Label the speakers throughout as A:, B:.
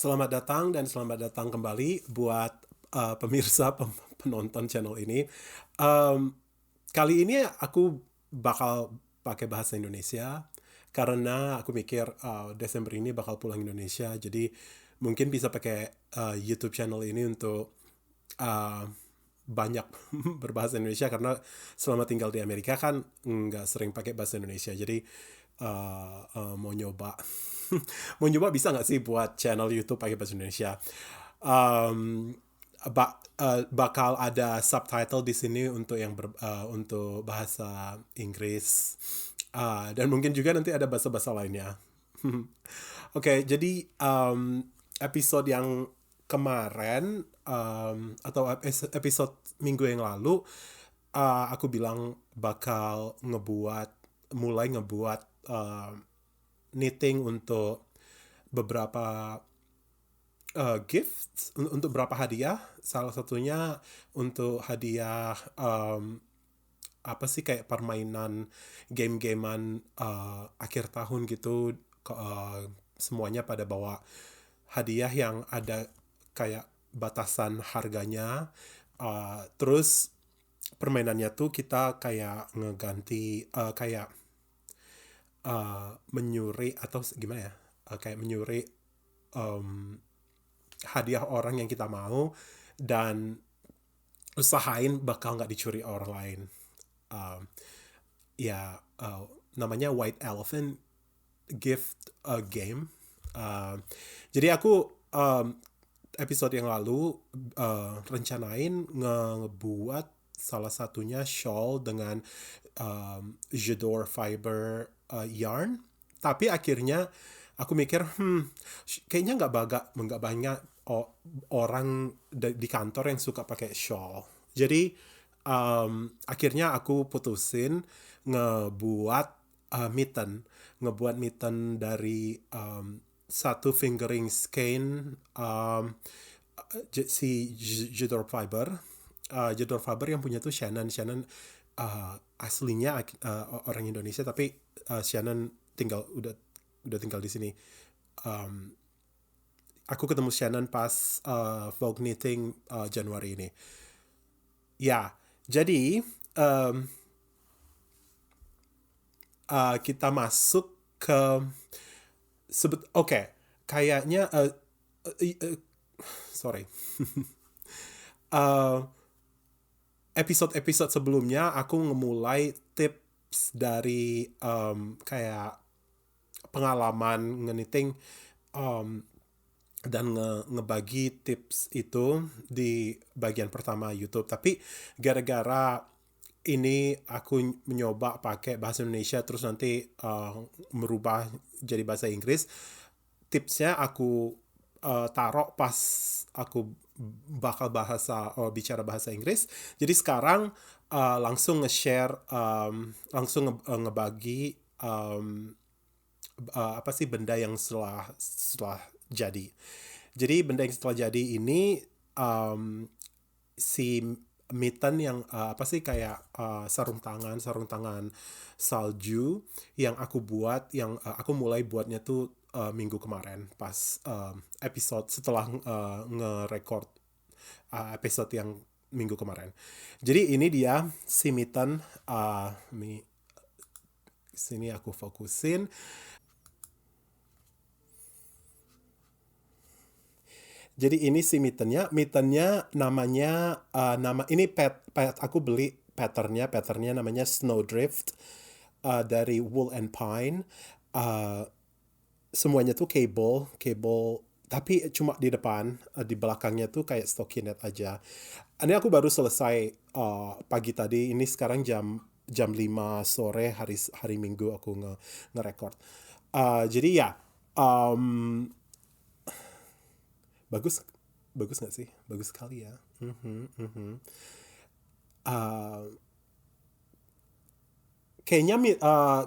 A: Selamat datang dan selamat datang kembali buat pemirsa penonton channel ini. Um, Kali ini aku bakal pakai bahasa Indonesia karena aku mikir Desember ini bakal pulang Indonesia, jadi mungkin bisa pakai YouTube channel ini untuk uh, banyak berbahasa Indonesia karena selama tinggal di Amerika kan nggak sering pakai bahasa Indonesia, jadi mau nyoba mau nyoba bisa nggak sih buat channel YouTube pakai bahasa Indonesia. um, Bakal ada subtitle di sini untuk untuk bahasa Inggris. Dan mungkin juga nanti ada bahasa-bahasa lainnya. Oke, jadi episode yang kemarin atau episode minggu yang lalu aku bilang bakal mulai ngebuat knitting untuk beberapa gift, untuk beberapa hadiah. Salah satunya untuk hadiah apa sih, kayak permainan game-gamean akhir tahun gitu. Semuanya pada bawa hadiah yang ada kayak batasan harganya. Terus permainannya tuh kita kayak ngeganti kayak menyuri atau gimana ya, kayak menyuri hadiah orang yang kita mau dan usahain bakal nggak dicuri orang lain. Ya, namanya White Elephant Gift Game. Jadi aku episode yang lalu rencanain ngebuat salah satunya shawl dengan J'adore fiber yarn, tapi akhirnya aku mikir kayaknya nggak banyak orang di kantor yang suka pakai shawl. Jadi akhirnya aku putusin ngebuat mitten dari satu fingering skein si J'adore fiber. J'adore fiber yang punya tuh Shannon aslinya orang Indonesia, tapi Shannon udah tinggal di sini. Aku ketemu Shannon pas Vogue Knitting Januari ini. Ya, jadi kita masuk ke kayaknya sorry. Episode-episode sebelumnya aku ngemulai tips dari kayak pengalaman ngeniting dan ngebagi tips itu di bagian pertama YouTube. Tapi gara-gara ini aku mencoba pakai bahasa Indonesia terus nanti merubah jadi bahasa Inggris, tipsnya aku taruh pas aku bakal bicara bahasa Inggris. Jadi sekarang langsung nge-share, langsung ngebagi apa sih benda yang setelah jadi. Jadi benda yang setelah jadi ini si mitten yang apa sih, kayak sarung tangan salju yang aku buat, yang aku mulai buatnya tuh minggu kemarin pas episode setelah nge-record episode yang minggu kemarin. Jadi ini dia si mitten. Sini aku fokusin. Jadi ini si mittennya namanya nama ini aku beli patternnya namanya Snowdrift dari Wool and Pine. Semuanya tuh cable, tapi cuma di depan, di belakangnya tuh kayak stockinette aja. Ini aku baru selesai pagi tadi. Ini sekarang jam 5 sore hari Minggu aku nge-record. Jadi ya, bagus nggak sih? Bagus sekali ya. Kayaknya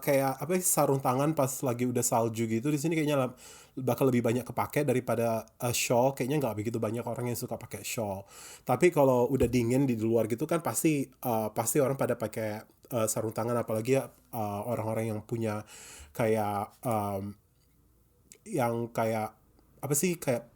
A: kayak apa sih, sarung tangan pas lagi udah salju gitu di sini kayaknya bakal lebih banyak kepake daripada shawl. Kayaknya nggak begitu banyak orang yang suka pakai shawl. Tapi kalau udah dingin di luar gitu kan pasti orang pada pakai sarung tangan, apalagi orang-orang yang punya kayak yang kayak apa sih, kayak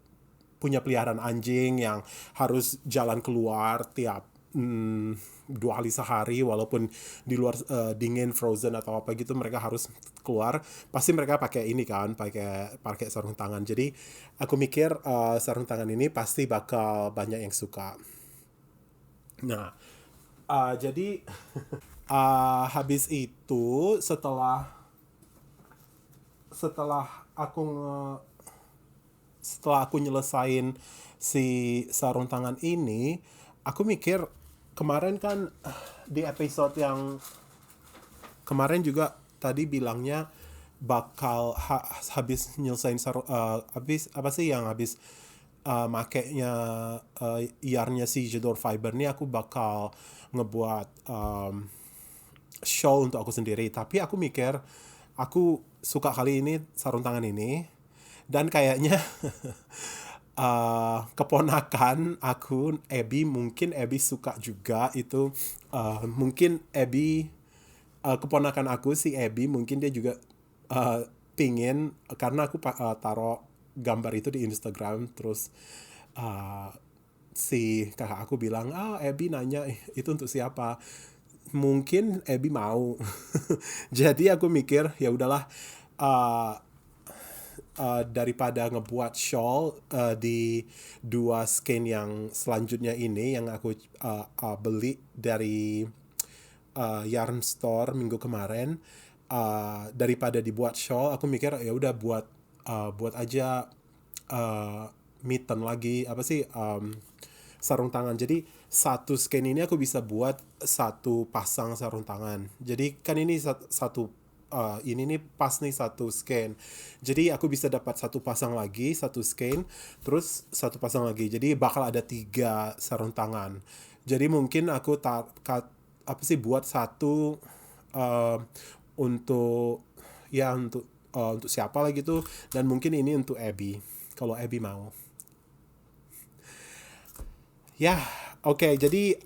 A: punya peliharaan anjing yang harus jalan keluar tiap 2 kali sehari, walaupun di luar dingin, frozen atau apa gitu, mereka harus keluar. Pasti mereka pakai ini kan, pakai sarung tangan. Jadi aku mikir sarung tangan ini pasti bakal banyak yang suka. Nah, jadi habis itu setelah aku setelah aku nyelesain si sarung tangan ini, aku mikir kemarin kan di episode yang kemarin juga tadi bilangnya bakal habis nyelesain habis apa sih yang habis makainya yarnya si Jedor Fiber nih, aku bakal ngebuat show untuk aku sendiri. Tapi aku mikir aku suka kali ini sarung tangan ini, dan kayaknya keponakan aku Abby, mungkin Abby suka juga itu. Mungkin Abby keponakan aku si Abby, mungkin dia juga pingin, karena aku taruh gambar itu di Instagram, terus si kakak aku bilang, Abby nanya itu untuk siapa, mungkin Abby mau. Jadi aku mikir ya udahlah, daripada ngebuat shawl di 2 skein yang selanjutnya ini yang aku beli dari yarn store minggu kemarin, daripada dibuat shawl, aku mikir ya udah buat aja mitten lagi, apa sih, sarung tangan. Jadi satu skein ini aku bisa buat satu pasang sarung tangan. Jadi kan ini ini nih pas nih satu skein. Jadi aku bisa dapat satu pasang lagi, satu skein, terus satu pasang lagi. Jadi bakal ada 3 sarung tangan. Jadi mungkin aku buat satu untuk untuk siapa lah gitu, dan mungkin ini untuk Abby kalau Abby mau. Ya, oke. Jadi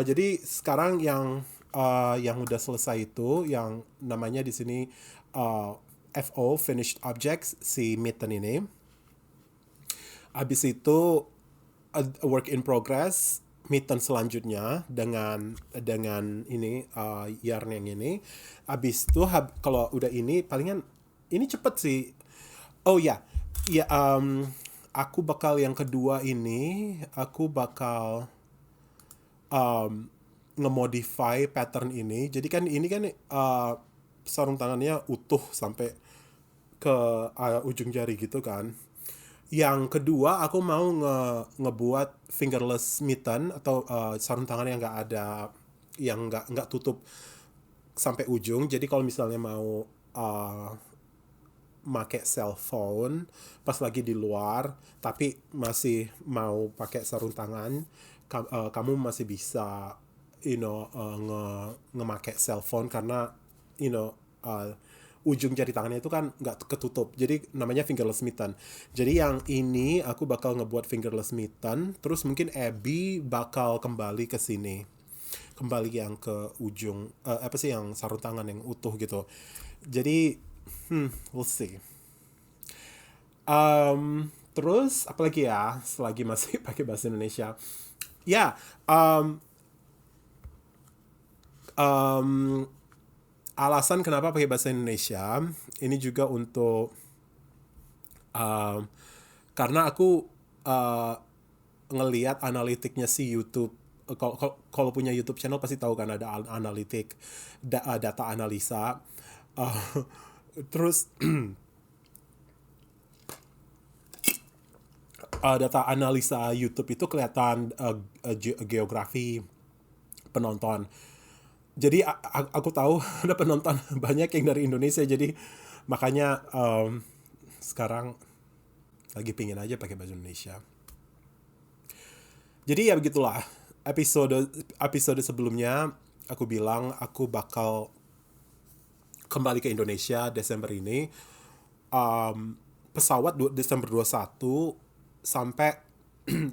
A: jadi sekarang yang udah selesai itu, yang namanya di sini FO, finished objects, si mitten ini. Habis itu work in progress, mitten selanjutnya dengan ini yarn yang ini. Habis itu kalau udah ini palingan ini cepet sih. Oh ya, aku bakal yang kedua ini, aku bakal nge-modify pattern ini. Jadi kan ini kan sarung tangannya utuh sampai ke ujung jari gitu kan. Yang kedua aku mau ngebuat fingerless mitten, atau sarung tangan yang nggak ada, yang nggak tutup sampai ujung. Jadi kalau misalnya mau make cell phone pas lagi di luar tapi masih mau pakai sarung tangan, kamu masih bisa nge-make cell phone, karena ujung jari tangannya itu kan nggak ketutup. Jadi namanya fingerless mitten. Jadi yang ini aku bakal ngebuat fingerless mitten, terus mungkin Abby bakal kembali ke sini, kembali yang ke ujung yang sarung tangan yang utuh gitu. Jadi we'll see. Terus apalagi ya selagi masih pakai bahasa Indonesia. Ya, alasan kenapa pakai bahasa Indonesia ini juga untuk karena aku ngelihat analitiknya si YouTube. Kalau punya YouTube channel pasti tahu kan ada analitik, data analisa. Terus data analisa YouTube itu kelihatan geografi penonton. Jadi aku tahu ada penonton banyak yang dari Indonesia, jadi makanya sekarang lagi pingin aja pakai bahasa Indonesia. Jadi ya begitulah, episode sebelumnya aku bilang aku bakal kembali ke Indonesia Desember ini. Pesawat Desember 21 sampai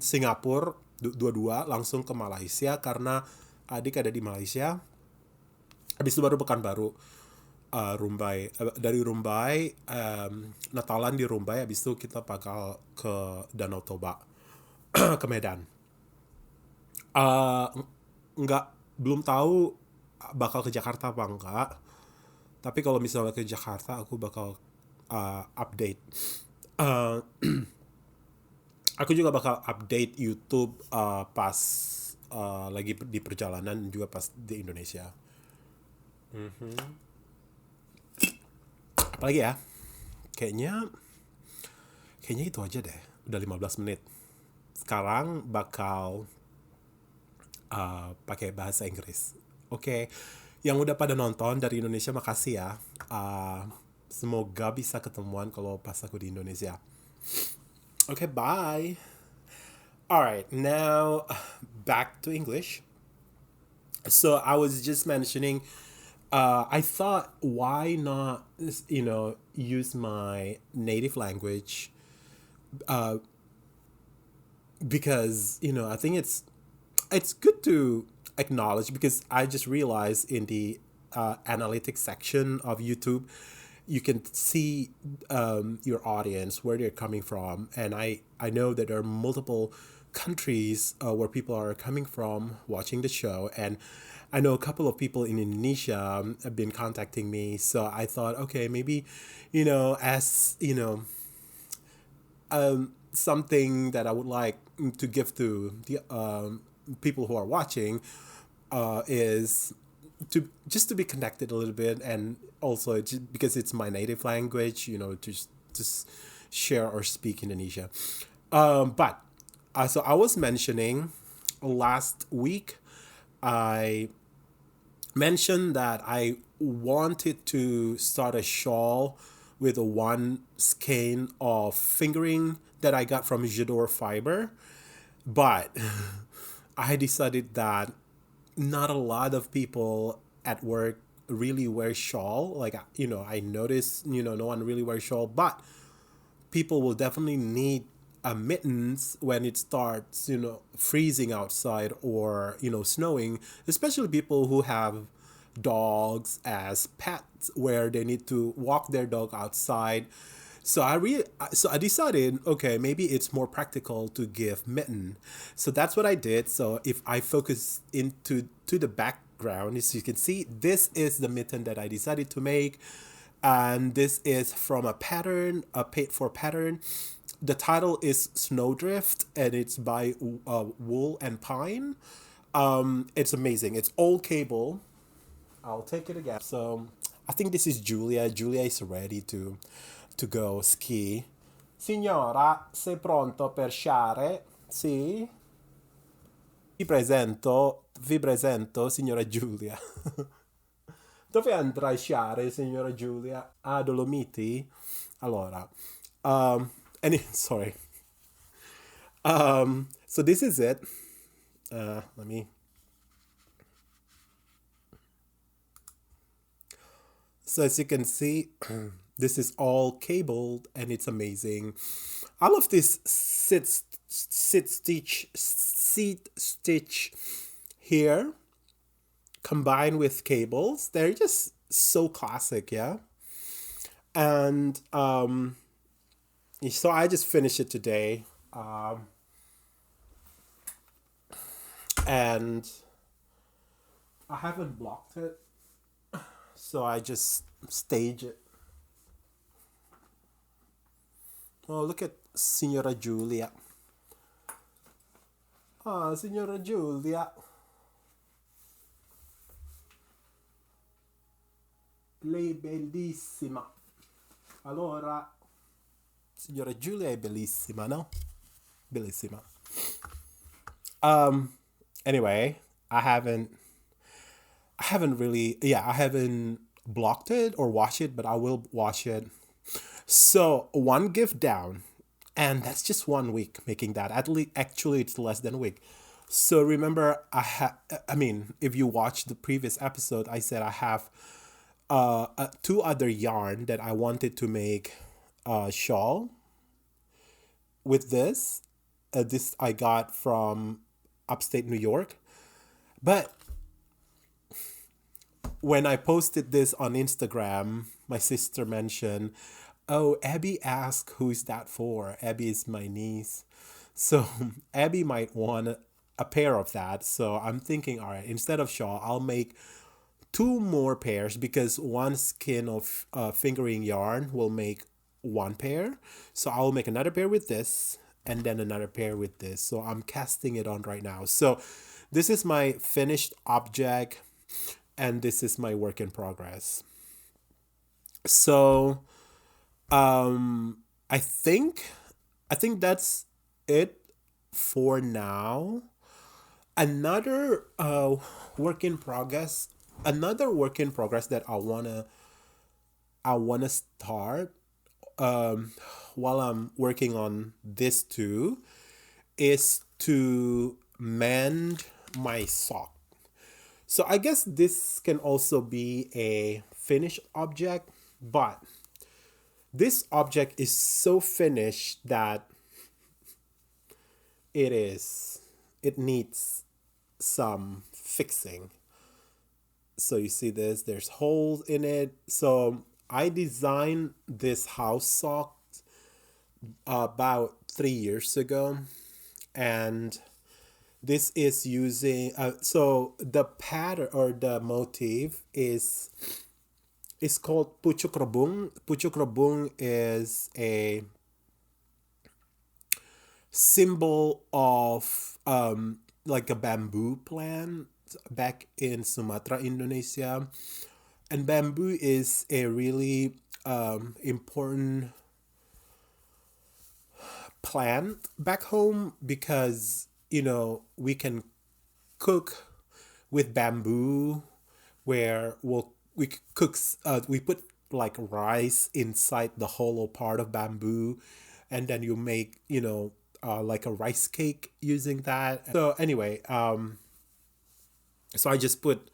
A: Singapura 22 langsung ke Malaysia, karena adik ada di Malaysia. Habis itu baru Pekanbaru. dari Rumbai, Natalan di Rumbai, habis itu kita bakal ke Danau Toba, ke Medan. Eh, nggak belum tahu bakal ke Jakarta apa enggak, tapi kalau misalnya ke Jakarta aku bakal update. Eh, aku juga bakal update YouTube pas lagi di perjalanan, juga pas di Indonesia. Apalagi ya, kayaknya kayaknya itu aja deh, udah 15 menit. Sekarang bakal pakai bahasa Inggris. Oke, yang udah pada nonton dari Indonesia makasih ya. Semoga bisa ketemuan kalau pas aku di Indonesia. Oke, bye. Alright, now back to English. So I was just mentioning, I thought, why not, use my native language, because I think it's good to acknowledge, because I just realized in the analytics section of YouTube, you can see your audience, where they're coming from, and I know that there are multiple countries where people are coming from watching the show, and I know a couple of people in Indonesia have been contacting me, so I thought, okay, maybe, as something that I would like to give to the people who are watching is to be connected a little bit, and also just because it's my native language, to just share or speak Indonesia. But so I was mentioning last week, I mentioned that I wanted to start a shawl with a one skein of fingering that I got from Jador Fiber, but I decided that not a lot of people at work really wear shawl. Like, I noticed, no one really wears shawl, but people will definitely need a mittens when it starts, freezing outside, or, snowing, especially people who have dogs as pets where they need to walk their dog outside. So I decided, okay, maybe it's more practical to give mitten. So that's what I did. So if I focus into to the background, as you can see, this is the mitten that I decided to make, and this is from a pattern, a paid for pattern. The title is Snowdrift, and it's by Wool and Pine. It's amazing. It's old cable. I'll take it again. So I think this is Giuglia. Giuglia is ready to go ski. Signora, sei pronto per sciare? Sì? Vi presento, signora Giuglia. Dove andrai a sciare, signora Giuglia? A Dolomiti? Allora, sorry. So this is it. Let me. So as you can see, this is all cabled, and it's amazing. I love this seat stitch here combined with cables. They're just so classic, yeah. And so I just finished it today, and I haven't blocked it, so I just stage it. Oh, look at Signora Giuglia. Ah, Signora Giuglia. Lei bellissima. Allora, Signora Giuglia è bellissima, no? Bellissima. Anyway, I haven't really, yeah, I haven't blocked it or watched it, but I will watch it. So one gift down, and that's just 1 week making that. Actually, it's less than a week. So remember, I mean, if you watch the previous episode, I said I have two other yarn that I wanted to make a shawl with this. This I got from upstate New York, but when I posted this on Instagram, my sister mentioned, "Oh, Abby asked who is that for?" Abby is my niece. So Abby might want a pair of that. So I'm thinking, all right, instead of shawl, I'll make two more pairs because one skein of fingering yarn will make one pair. So I'll make another pair with this and then another pair with this. So I'm casting it on right now. So this is my finished object and this is my work in progress. So I think that's it for now. Another work in progress another work in progress that I wanna start while I'm working on this too is to mend my sock. So I guess this can also be a finished object, but this object is so finished that it needs some fixing. So you see this, there's holes in it. So I designed this house sock about 3 years ago, and this is using so the pattern or the motif is called pucuk rebung. Pucuk rebung is a symbol of like a bamboo plant back in Sumatra, Indonesia. And bamboo is a really important plant back home because, we can cook with bamboo where we put like rice inside the hollow part of bamboo and then you make, like a rice cake using that. So anyway, so I just put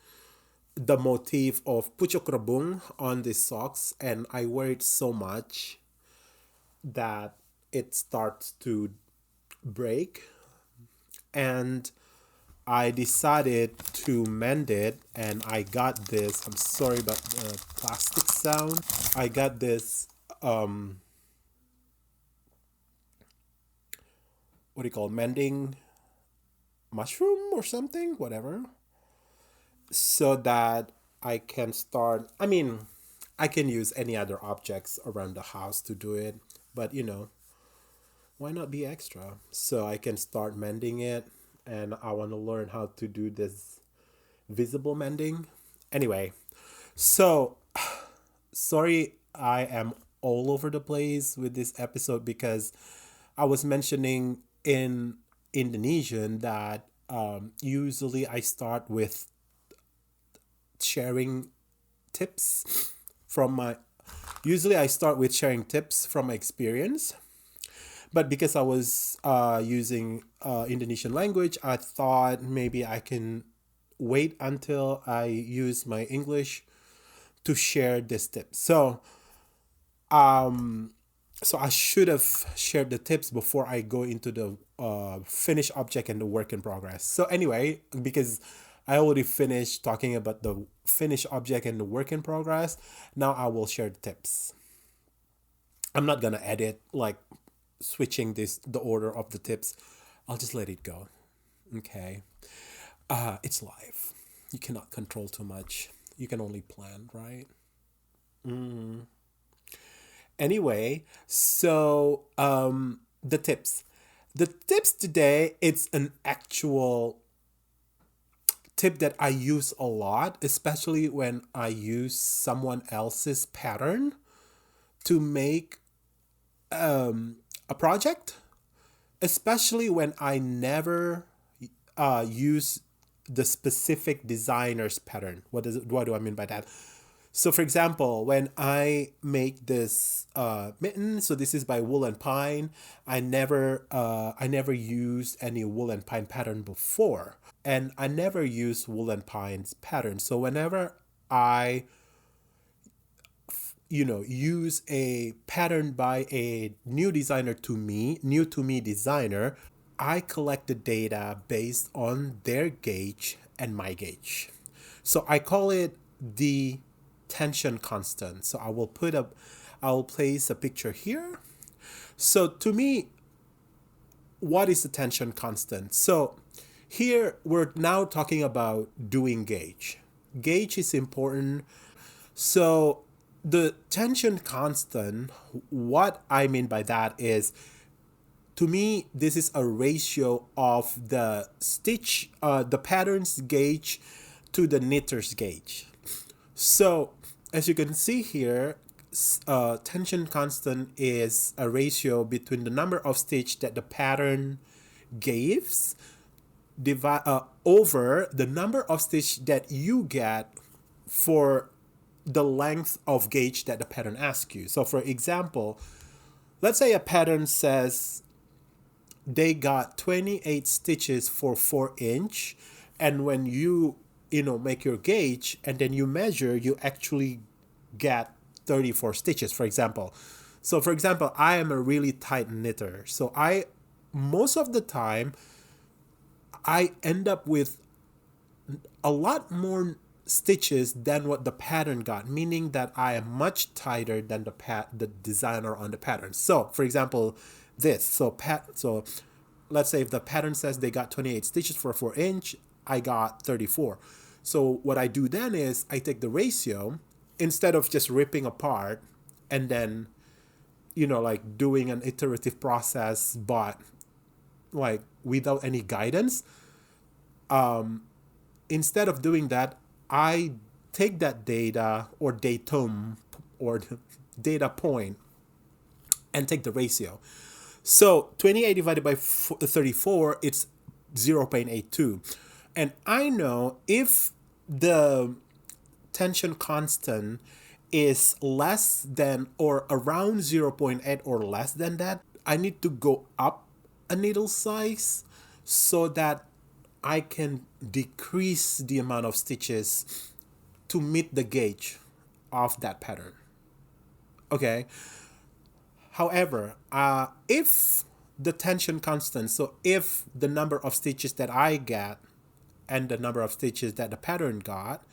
A: the motif of pucuk rebung on these socks and I wear it so much that it starts to break, and I decided to mend it, and I got this. I'm sorry about the plastic sound. I got this what do you call it? Mending mushroom or something, whatever, so that I can start. I mean, I can use any other objects around the house to do it, but why not be extra? So I can start mending it, and I want to learn how to do this visible mending. Anyway, so sorry I am all over the place with this episode because I was mentioning in Indonesian that usually I start with sharing tips from my usually I start with sharing tips from my experience. But because I was using Indonesian language, I thought maybe I can wait until I use my English to share this tip. So I should have shared the tips before I go into the finished object and the work in progress. So anyway, because I already finished talking about the finished object and the work in progress, now I will share the tips. I'm not gonna edit like switching the order of the tips. I'll just let it go. Okay. It's live. You cannot control too much. You can only plan, right? Anyway, so the tips. The tips today, it's an actual tip that I use a lot, especially when I use someone else's pattern to make a project, especially when I never use the specific designer's pattern. What do I mean by that? So for example, when I make this mitten, so this is by Wool and Pine. I never used any Wool and Pine pattern before, and I never used Wool and Pine's pattern. So whenever I use a pattern by a new to me designer, I collect the data based on their gauge and my gauge. So I call it the tension constant. So I'll place a picture here. So to me, what is the tension constant? So here we're now talking about doing gauge. Gauge is important. So the tension constant, what I mean by that is, to me, this is a ratio of the stitch, the pattern's gauge to the knitter's gauge. So as you can see here, tension constant is a ratio between the number of stitch that the pattern gives over the number of stitch that you get for the length of gauge that the pattern asks you. So for example, let's say a pattern says they got 28 stitches for 4-inch, and when you make your gauge and then you measure, you actually get 34 stitches, for example. So for example, I am a really tight knitter, so most of the time I end up with a lot more stitches than what the pattern got, meaning that I am much tighter than the designer on the pattern. So for example, so let's say if the pattern says they got 28 stitches for 4-inch, I got 34. So what I do then is I take the ratio, instead of just ripping apart and then like doing an iterative process but like without any guidance, instead of doing that, I take that data or datum or data point and take the ratio. So 28 divided by 34, it's 0.82. And I know if the tension constant is less than or around 0.8 or less than that, I need to go up a needle size so that I can decrease the amount of stitches to meet the gauge of that pattern. Okay. However, if the tension constant, so if the number of stitches that I get and the number of stitches that the pattern got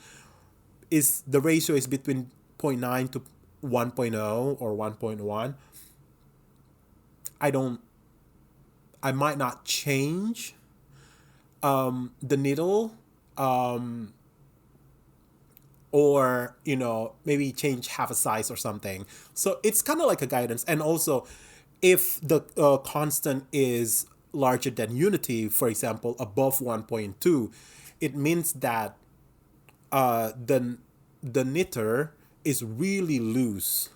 A: the ratio is between 0.9 to 1.0 or 1.1, I might not change the needle, or maybe change half a size or something. So it's kind of like a guidance. And also, if the constant is larger than unity, for example, above 1.2, it means that the knitter is really loose,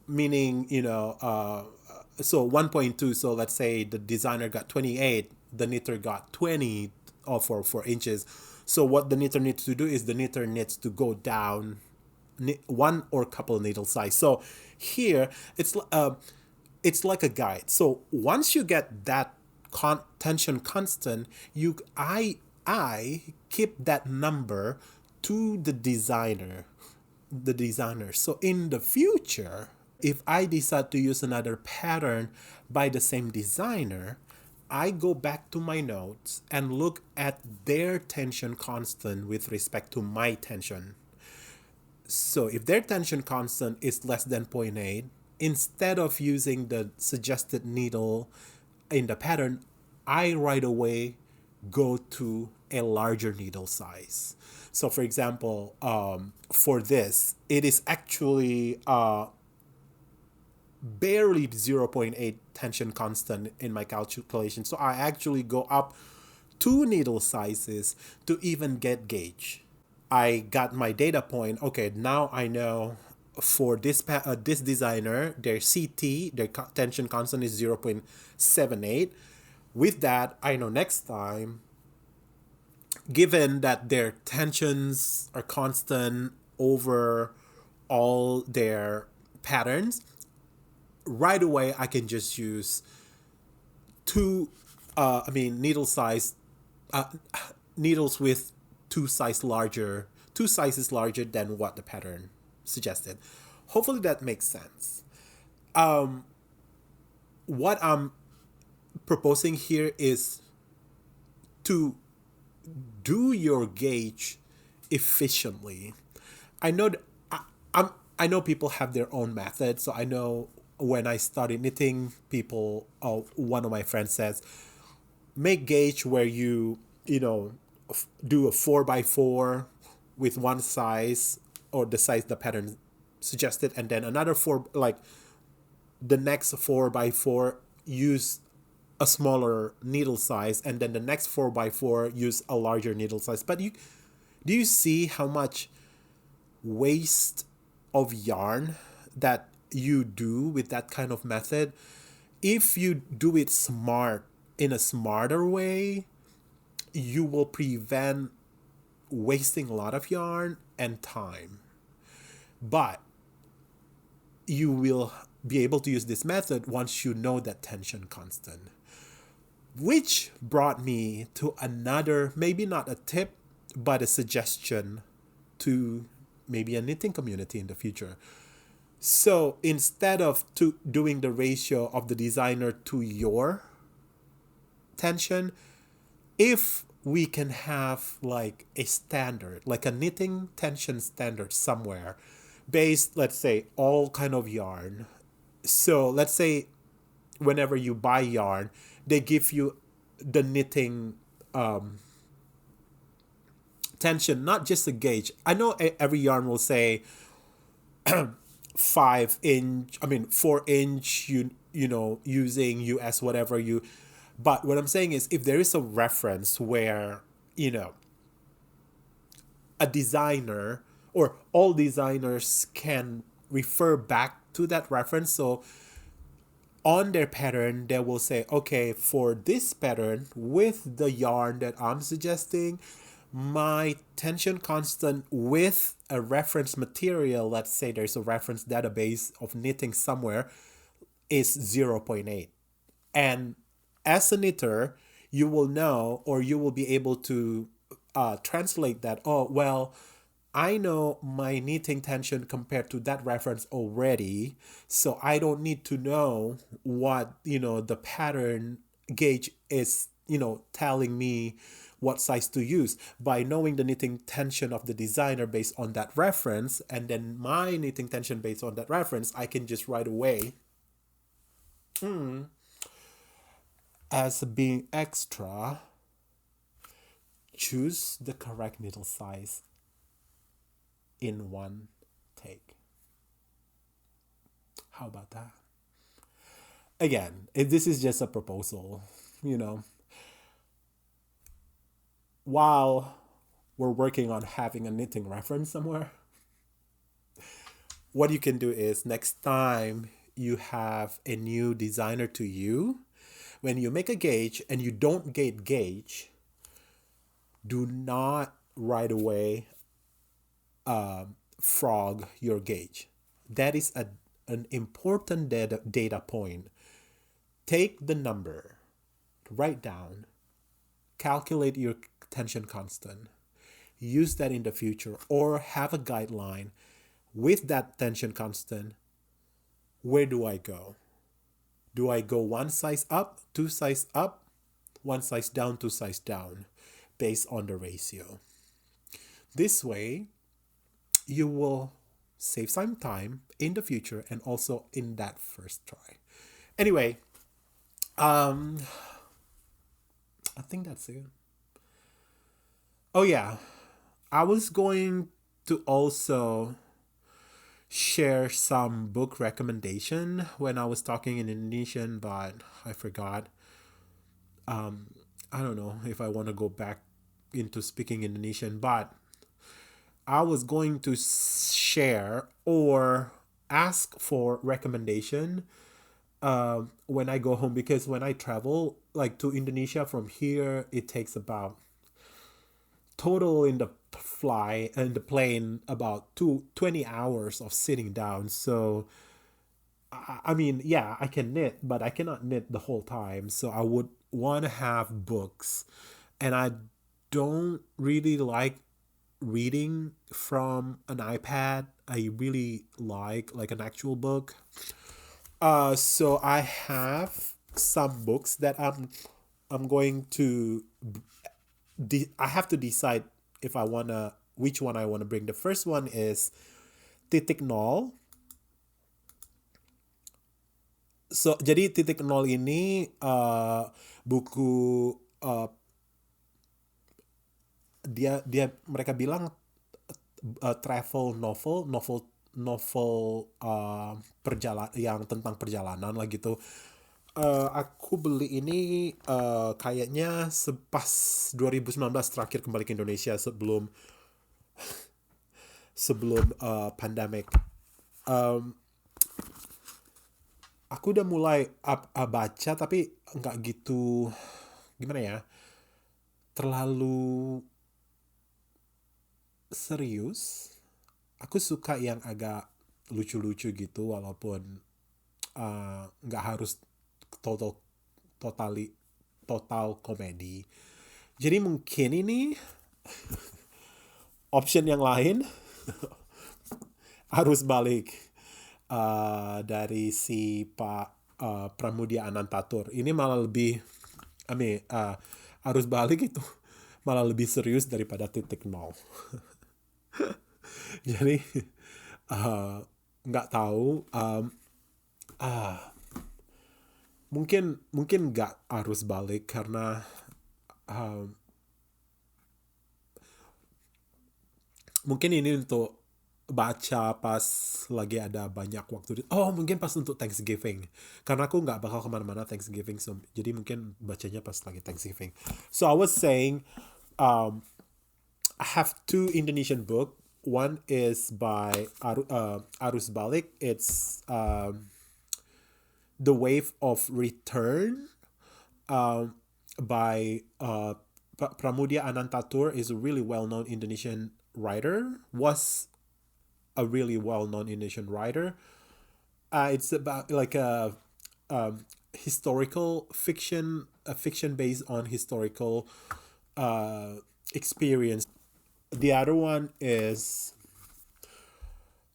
A: meaning so 1.2. So let's say the designer got 28, the knitter got 20 for 4 inches. So what the knitter needs to do is the knitter needs to go down one or couple needle size. So here it's like a guide. So once you get that tension constant, I keep that number to the designer. So in the future, if I decide to use another pattern by the same designer, I go back to my notes and look at their tension constant with respect to my tension. So if their tension constant is less than 0.8, instead of using the suggested needle in the pattern, I right away go to a larger needle size. So for example, for this, it is actually barely 0.8 tension constant in my calculation. So I actually go up 2 needle sizes to even get gauge. I got my data point. Okay, now I know for this designer, their CT, their tension constant is 0.78. With that, I know next time, given that their tensions are constant over all their patterns, right away I can just use needle size, needles with two sizes larger than what the pattern suggested. Hopefully that makes sense. What I'm proposing here is to do your gauge efficiently. I know I know people have their own method. So I know when I started knitting, people, one of my friends says, make gauge where you do a 4x4 with one size, or the size the pattern suggested, and then another four, like the next 4x4 use a smaller needle size, and then the next 4x4 use a larger needle size. But do you see how much waste of yarn that you do with that kind of method? If you do it in a smarter way, you will prevent wasting a lot of yarn and time. But you will be able to use this method once you know that tension constant. Which brought me to another, maybe not a tip, but a suggestion to maybe a knitting community in the future. So instead of doing the ratio of the designer to your tension, if we can have like a standard, like a knitting tension standard somewhere, based, let's say, all kind of yarn. So let's say whenever you buy yarn, they give you the knitting tension, not just a gauge. I know every yarn will say 4 inch, using US, whatever you. But what I'm saying is, if there is a reference where, a designer or all designers can refer back to that reference. So on their pattern, they will say, okay, for this pattern with the yarn that I'm suggesting, my tension constant with a reference material, let's say there's a reference database of knitting somewhere, is 0.8. And as a knitter, you will know, or you will be able to translate that. Oh, well, I know my knitting tension compared to that reference already, so I don't need to know what, the pattern gauge is, telling me what size to use. By knowing the knitting tension of the designer based on that reference, and then my knitting tension based on that reference, I can just right away, as being extra, choose the correct needle size in one take. How about that? Again, if this is just a proposal, while we're working on having a knitting reference somewhere, what you can do is, next time you have a new designer to you, when you make a gauge and you don't get gauge, do not right away frog your gauge. That is an important data point. Take the number, write down, calculate your tension constant, use that in the future, or have a guideline with that tension constant. Where do I go? Do I go one size up, two size up, one size down, two size down, based on the ratio? This way, you will save some time in the future and also in that first try. Anyway, I think that's it. Oh yeah, I was going to also share some book recommendation when I was talking in Indonesian, but I forgot. I don't know if I want to go back into speaking Indonesian, but I was going to share or ask for recommendation when I go home, because when I travel like to Indonesia from here, it takes about total in the plane about 20 hours of sitting down. So I mean, yeah, I can knit, but I cannot knit the whole time. So I would want to have books, and I don't really like reading from an iPad. I really like an actual book. So I have some books that I'm going to I have to decide if I want to which one I want to bring. The first one is titik nol. So jadi titik nol ini buku dia dia mereka bilang travel novel perjalanan yang tentang perjalanan lah gitu. Aku beli ini kayaknya pas 2019 terakhir kembali ke Indonesia sebelum pandemic. Aku udah mulai baca tapi nggak gitu, gimana ya, terlalu serius. Aku suka yang agak lucu-lucu gitu walaupun nggak harus total totally total komedi. Jadi mungkin ini option yang lain harus balik dari si Pak Pramudia Anantatur. Ini malah lebih harus balik itu malah lebih serius daripada titik nol. Jadi nggak tahu, mungkin nggak harus balik karena mungkin ini untuk baca pas lagi ada banyak waktu. Mungkin pas untuk Thanksgiving karena aku nggak bakal kemana-mana Thanksgiving, so jadi mungkin bacanya pas lagi Thanksgiving. So I was saying I have two Indonesian book. One is by Arus Balik. It's The Wave of Return by Pramudia Anantatur. Is a really well-known Indonesian writer. Was a really well-known Indonesian writer. It's about like a historical fiction, a fiction based on historical experience. The other one is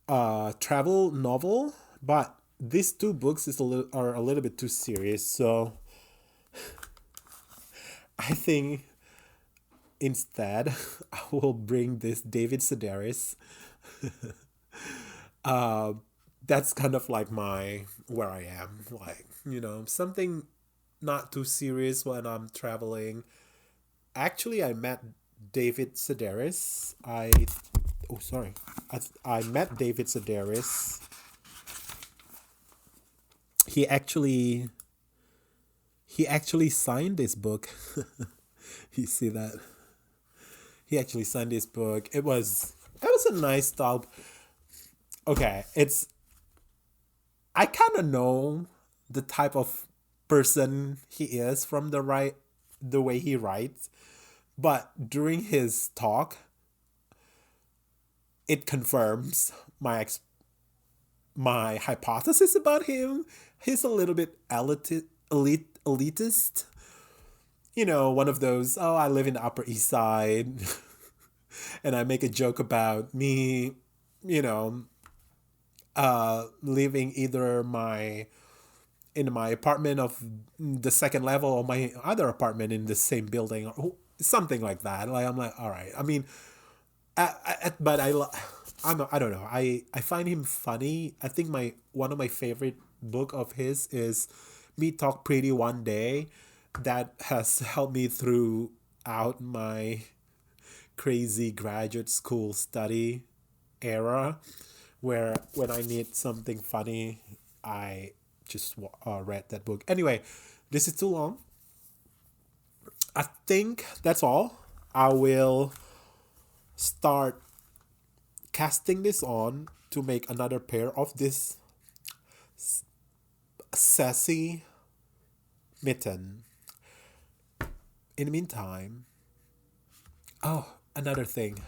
A: a travel novel, but these two books are a little bit too serious. So I think instead I will bring this David Sedaris. That's kind of like where I am, like, something not too serious when I'm traveling. Actually, I met David Sedaris. I met David Sedaris. He actually signed this book. You see that? He actually signed this book. It was a nice stop. Okay, I kind of know the type of person he is from the way he writes, but during his talk, it confirms my hypothesis about him. He's a little bit elitist. One of those, I live in the Upper East Side, and I make a joke about me, living either in my apartment of the second level or my other apartment in the same building, or something like that. Like, I'm like, all right. I mean, but I don't know. I find him funny. I think one of my favorite book of his is Me Talk Pretty One Day. That has helped me throughout my crazy graduate school study era, where when I need something funny, I just read that book. Anyway, this is too long. I think that's all. I will start casting this on to make another pair of this sassy mitten. In the meantime, another thing.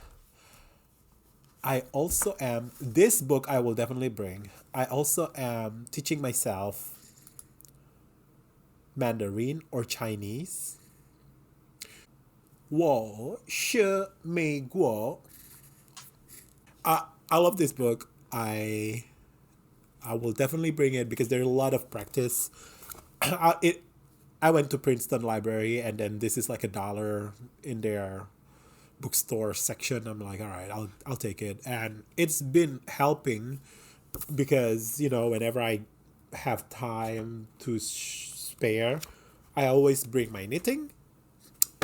A: This book I will definitely bring. I also am teaching myself Mandarin or Chinese. 我是meiguo. I love this book. I will definitely bring it because there's a lot of practice. I went to Princeton Library, and then this is like $1 in their bookstore section. I'm like, all right, I'll take it, and it's been helping because whenever I have time to spare, I always bring my knitting,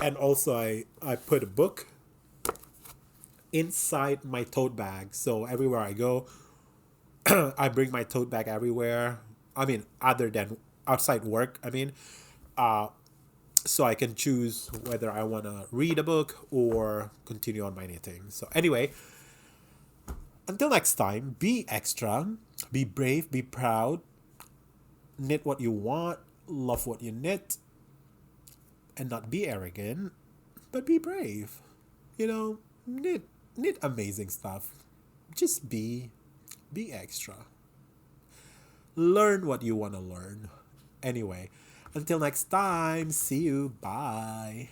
A: and also I put a book inside my tote bag. So everywhere I go, I bring my tote bag everywhere. I mean, other than outside work. I mean, so I can choose whether I want to read a book or continue on my knitting. So anyway, until next time, be extra, be brave, be proud, knit what you want, love what you knit, and not be arrogant, but be brave. Knit amazing stuff. Just be extra. Learn what you want to learn. Anyway, until next time, see you. Bye.